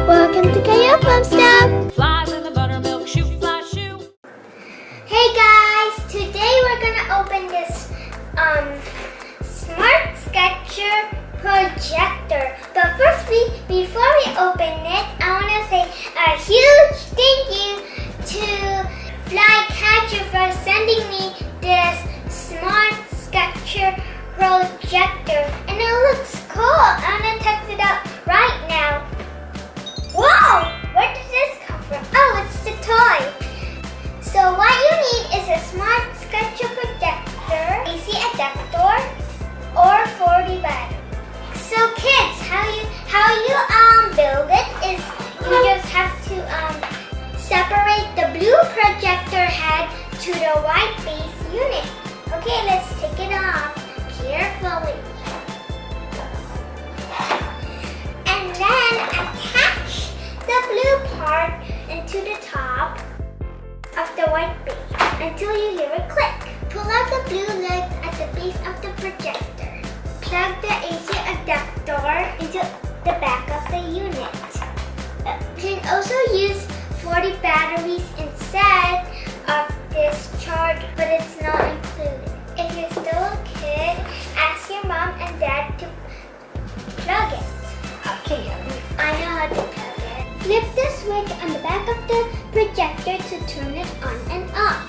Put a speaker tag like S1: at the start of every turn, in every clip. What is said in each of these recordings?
S1: Welcome to Caiel Fun Stuff.
S2: Flies in the buttermilk shoe, fly shoe.
S1: Hey guys, today we're gonna open this Flycatcher projector. But first, before we open it, I wanna say a huge thank you to Flycatcher for sending me this Flycatcher projector, and it looks cool. I'm gonna test it out right now. Whoa! Where did this come from? Oh, it's the toy. So what you need is a Flycatcher projector, AC adapter, or 40 battery. So kids, how you build it is you just have to separate the blue projector head to the white base unit. Okay, let's take it off carefully. And then attach the blue part into the top of the white base until you hear a click. Pull out the blue legs at the base of the projector. Plug the AC adapter into the back of the unit. You can also use 40 batteries instead of this charger, but it's not included. If you're still a kid, ask your mom and dad to plug it. Okay, I know how to plug it. Flip the switch on the back of the projector to turn it on and off.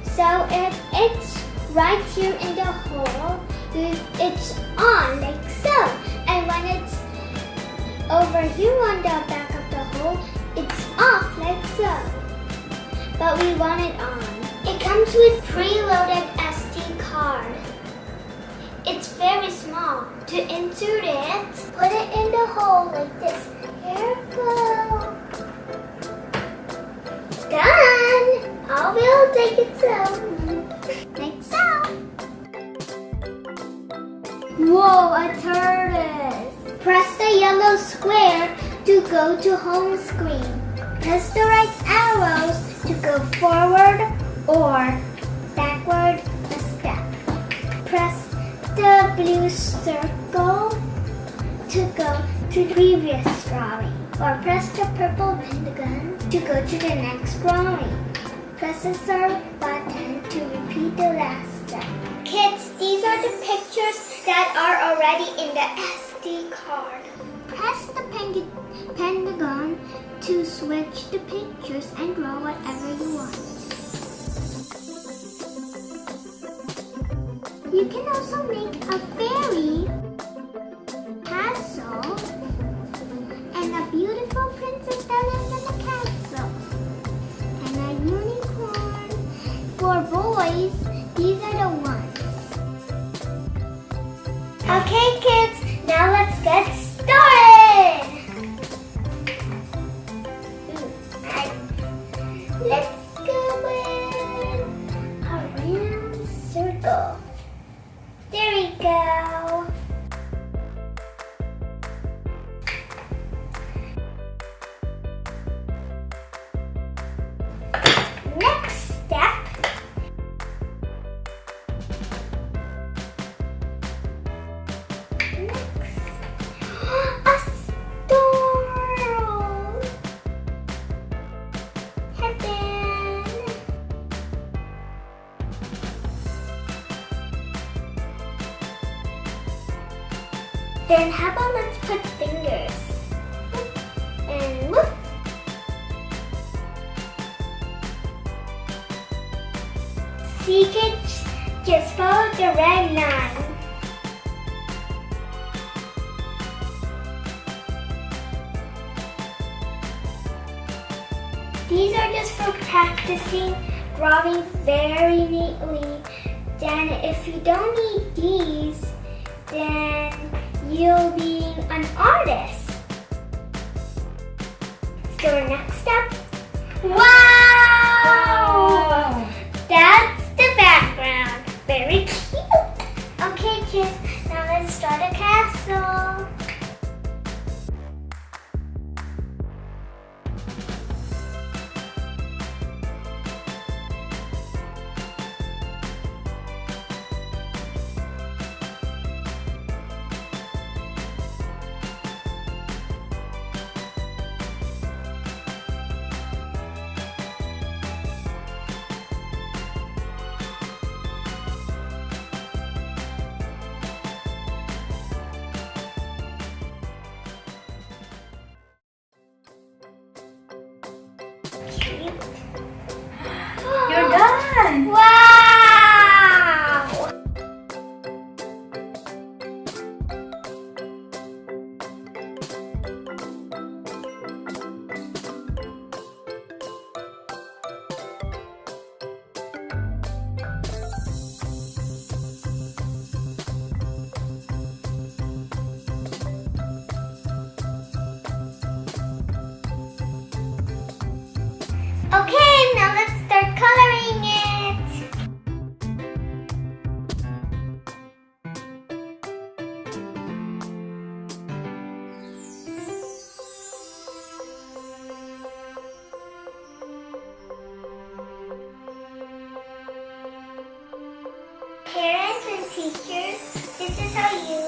S1: So if it's right here in the hole, it's on like so. And when it's over here on the back of the hole, it's off like so. But we want it on. It comes with preloaded SD card. It's very small. To insert it, put it in the hole like this. Careful. Done! I will take it so. Like so. Whoa, a tortoise. Press the yellow square to go to home screen. Press the right arrows to go forward or backward a step. Press the blue circle to go to the previous drawing, or press the purple pentagon to go to the next drawing. Press the start button to repeat the last step. Kids, these are the pictures that are already in the SD card. Press the pentagon to switch the pictures and draw whatever you want. You can also make a fairy, castle, and a beautiful princess that lives in the castle, and a unicorn. For boys, these are the ones. Okay kids, now let's get started! Let's go in a round circle. There we go. Next step. A storm. Heaven. Then how about let's put fingers. And whoop. See kids, just follow the red line. These are just for practicing drawing very neatly. Then if you don't need these, then you'll be an artist. So next step. Wow! That's the background. Very cute. Okay kids, now let's start a castle.
S3: You're done!
S1: Wow! Okay, now let's start coloring it. Parents and teachers, this is how you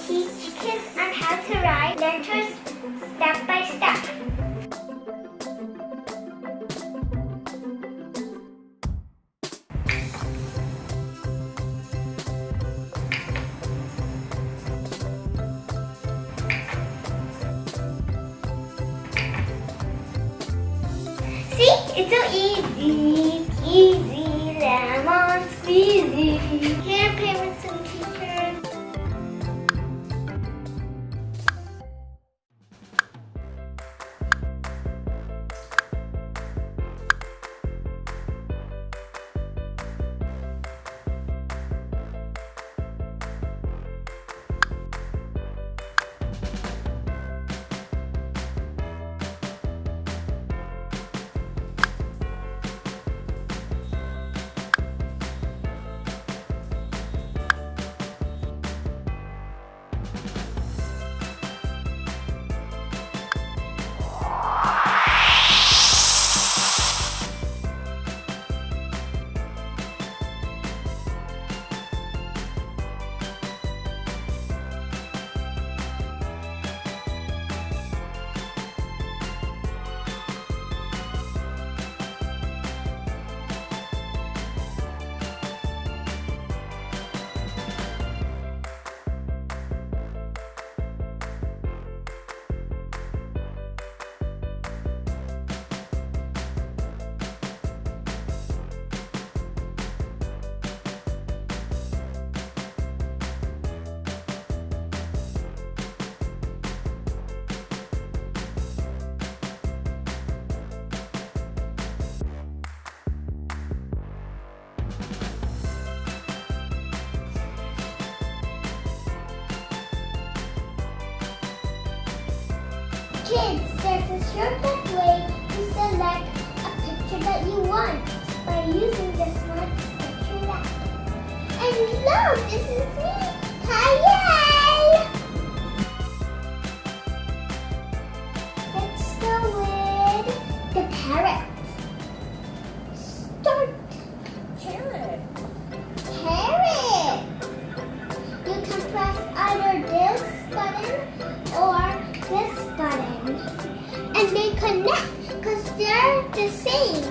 S1: teach kids on how to write letters step by step. See, it's so easy, easy, lemon squeezy. Here, parents and teachers. Kids, there's a shortcut way to select a picture that you want by using the smART Sketcher app. And look, this is me, Caiel! Let's go with the parrot. Start.
S3: Carrot.
S1: Carrot! You can press either this button or this button. And they connect because they're the same.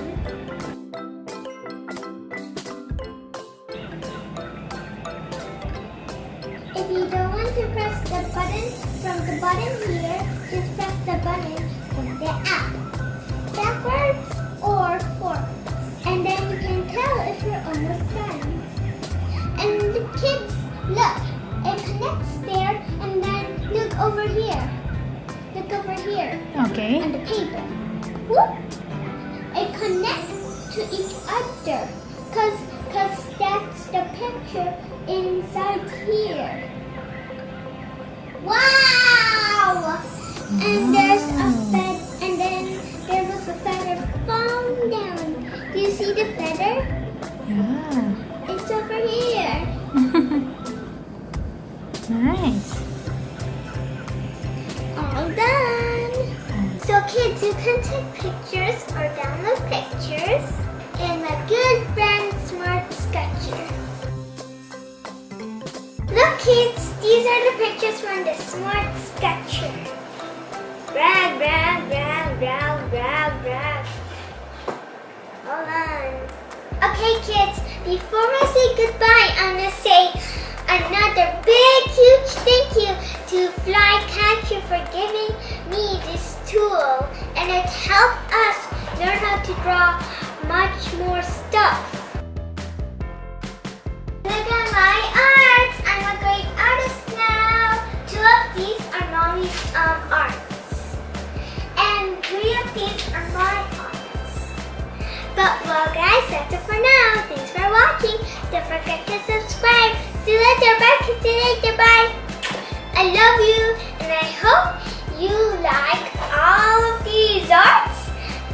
S1: If you don't want to press the button from the button here, just press the button from the app. Backwards or forwards. And then you can tell if you're almost done. And the kids, look, it connects there and then look over here. Look over here.
S3: Okay.
S1: On the paper. Whoop. It connects to each other. Cause that's the picture inside here. Wow! And there's a feather, and then there was a feather falling down. Do you see the feather?
S3: Yeah.
S1: It's over here.
S3: Nice.
S1: All done. So kids, you can take pictures or download pictures in my good friend smART Sketcher. Look kids, these are the pictures from the smART Sketcher. Brag, brag, brag, brag, brag, brag. Hold on. Okay kids, before I say goodbye, I'm going to say another big, huge thank you to Flycatcher for giving me this tool. And it helped us learn how to draw much more stuff. Look at my arts! I'm a great artist now! 2 of these are Mommy's arts. And 3 of these are my arts. But well guys, that's it for now. Thanks for watching. Don't forget to subscribe. See you later. Bye. Kiss you later. Bye. I love you and I hope you like all of these arts.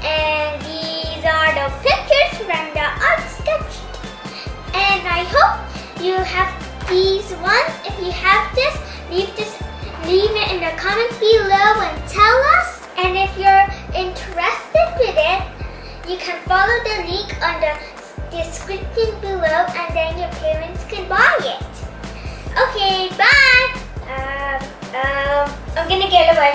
S1: And these are the pictures from the art sketch. And I hope you have these ones. If you have this, leave it in the comments below and tell us. And if you're interested with it, you can follow the link on the description below and then your parents can buy it. Okay, bye. I'm gonna get away.